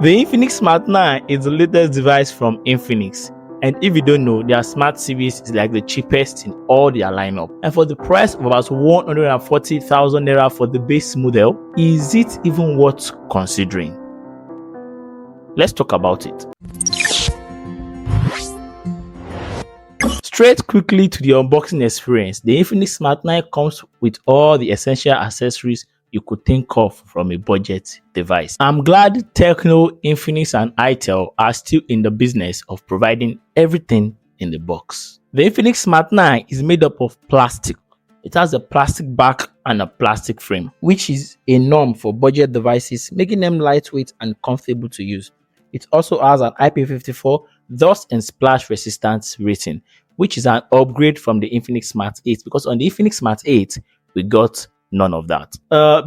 The Infinix Smart 9 is the latest device from Infinix, and if you don't know, their Smart series is like the cheapest in all their lineup. And for the price of about 140,000 naira for the base model, is it even worth considering? Let's talk about it. Straight quickly to the unboxing experience, the Infinix Smart 9 comes with all the essential accessories you could think of from a budget device. I'm glad Tecno, Infinix and Itel are still in the business of providing everything in the box. The Infinix Smart 9 is made up of plastic. It has a plastic back and a plastic frame, which is a norm for budget devices, making them lightweight and comfortable to use. It also has an IP54 dust and splash resistance rating, which is an upgrade from the Infinix Smart 8, because on the Infinix Smart 8, we got none of that.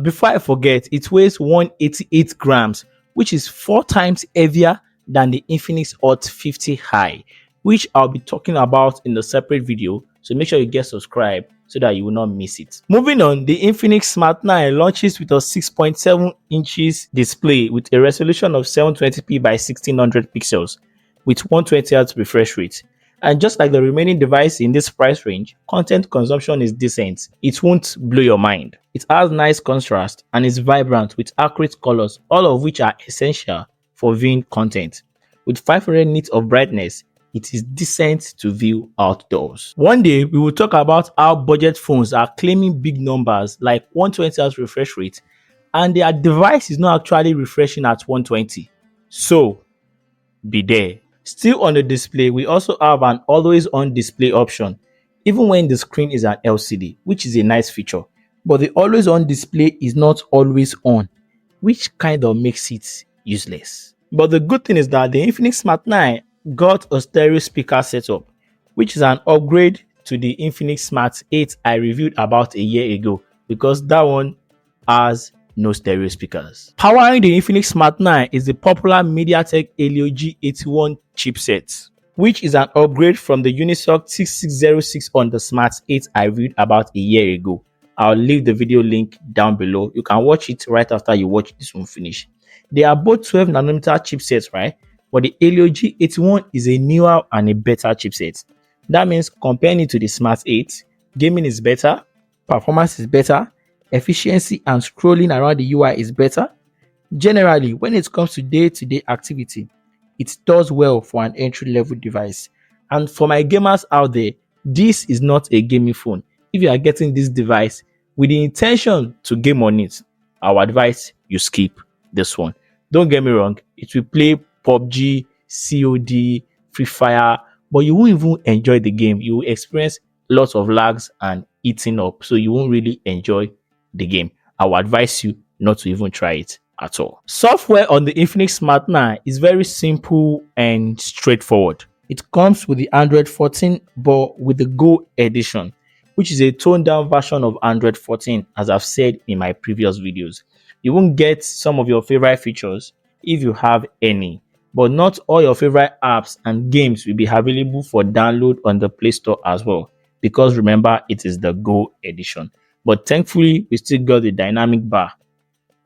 Before I forget, it weighs 188 grams, which is 4 times heavier than the Infinix Hot 50 High, which I'll be talking about in a separate video. So make sure you get subscribed so that you will not miss it. Moving on, the Infinix Smart 9 launches with a 6.7 inches display with a resolution of 720p by 1600 pixels with 120Hz refresh rate. And just like the remaining device in this price range, content consumption is decent. It won't blow your mind. It has nice contrast and is vibrant with accurate colors, all of which are essential for viewing content. With 500 nits of brightness, it is decent to view outdoors. One day, we will talk about how budget phones are claiming big numbers like 120Hz refresh rate, and their device is not actually refreshing at 120. So, be there. Still on the display, we also have an always on display option, even when the screen is an LCD, which is a nice feature. But the always on display is not always on, which kind of makes it useless. But the good thing is that the Infinix Smart 9 got a stereo speaker setup, which is an upgrade to the Infinix Smart 8 I reviewed about a year ago, because that one has no stereo speakers. Powering the Infinix Smart 9 is the popular MediaTek Helio G81 chipset, which is an upgrade from the Unisoc 6606 on the Smart 8 I reviewed about a year ago. I'll leave the video link down below. You can watch it right after you watch this one finish. They are both 12nm chipsets, right? But the Helio G81 is a newer and a better chipset. That means comparing it to the Smart 8, gaming is better, performance is better, efficiency and scrolling around the UI is better. Generally, when it comes to day-to-day activity, it does well for an entry-level device. And for my gamers out there, this is not a gaming phone. If you are getting this device with the intention to game on it, I would advise you skip this one. Don't get me wrong, it will play PUBG, COD, Free Fire, but you won't even enjoy the game. You will experience lots of lags and eating up, so you won't really enjoy the game. I would advise you not to even try it at all. Software on the Infinix Smart 9 is very simple and straightforward. It comes with the Android 14 but with the Go edition, which is a toned down version of Android 14, as I've said in my previous videos. You won't get some of your favorite features if you have any, but not all your favorite apps and games will be available for download on the Play Store as well, because remember, it is the Go edition. But thankfully, we still got the dynamic bar.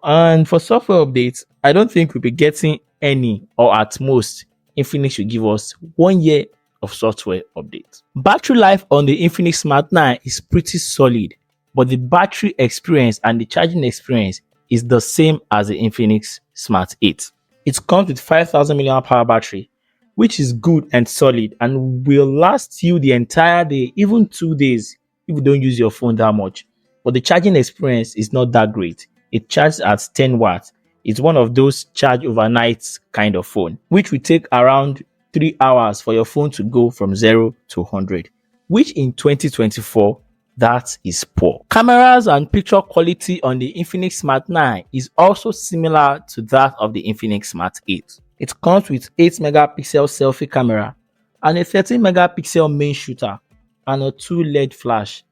And for software updates, I don't think we'll be getting any, or at most, Infinix will give us 1 year of software updates. Battery life on the Infinix Smart 9 is pretty solid, but the battery experience and the charging experience is the same as the Infinix Smart 8. It comes with 5000 mAh battery, which is good and solid and will last you the entire day, even 2 days if you don't use your phone that much. But the charging experience is not that great. It charges at 10 watts. It's one of those charge overnight kind of phone, which will take around 3 hours for your phone to go from 0 to 100, which in 2024, that is poor. Cameras and picture quality on the Infinix Smart 9 is also similar to that of the Infinix Smart 8. It comes with 8 megapixel selfie camera and a 13 megapixel main shooter and a 2 LED flash.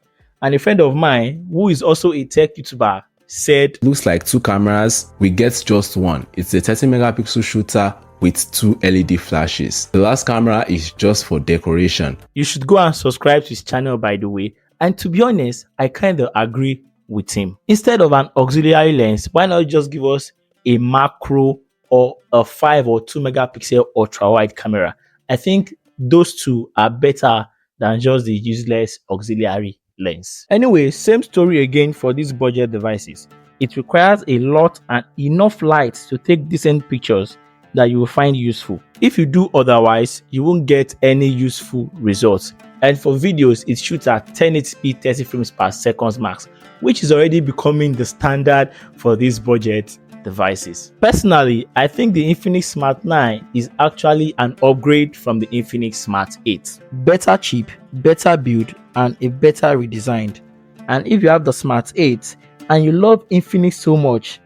And a friend of mine, who is also a tech YouTuber, said, "Looks like 2 cameras, we get just one. It's a 30 megapixel shooter with 2 LED flashes. The last camera is just for decoration." You should go and subscribe to his channel, by the way. And to be honest, I kind of agree with him. Instead of an auxiliary lens, why not just give us a macro or a 5 or 2 megapixel ultra wide camera. I think those two are better than just the useless auxiliary lens. Anyway, same story again for these budget devices. It requires a lot and enough light to take decent pictures that you will find useful. If you do otherwise, you won't get any useful results. And for videos, it shoots at 1080p 30 frames per second max, which is already becoming the standard for these budget devices. Personally, I think the Infinix Smart 9 is actually an upgrade from the Infinix Smart 8. Better chip, better build, and a better redesign. And if you have the Smart 8 and you love Infinix so much,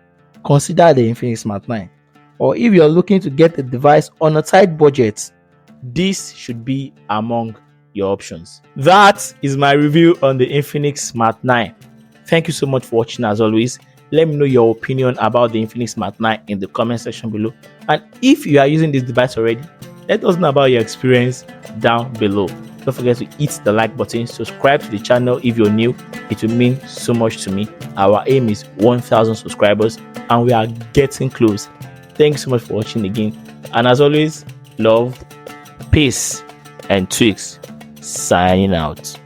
consider the Infinix Smart 9. Or if you're looking to get a device on a tight budget, this should be among your options. That is my review on the Infinix Smart 9. Thank you so much for watching as always. Let me know your opinion about the Infinix Smart 9 in the comment section below. And if you are using this device already, let us know about your experience down below. Don't forget to hit the like button, subscribe to the channel if you're new. It will mean so much to me. Our aim is 1,000 subscribers and we are getting close. Thank you so much for watching again. And as always, love, peace, and tweaks. Signing out.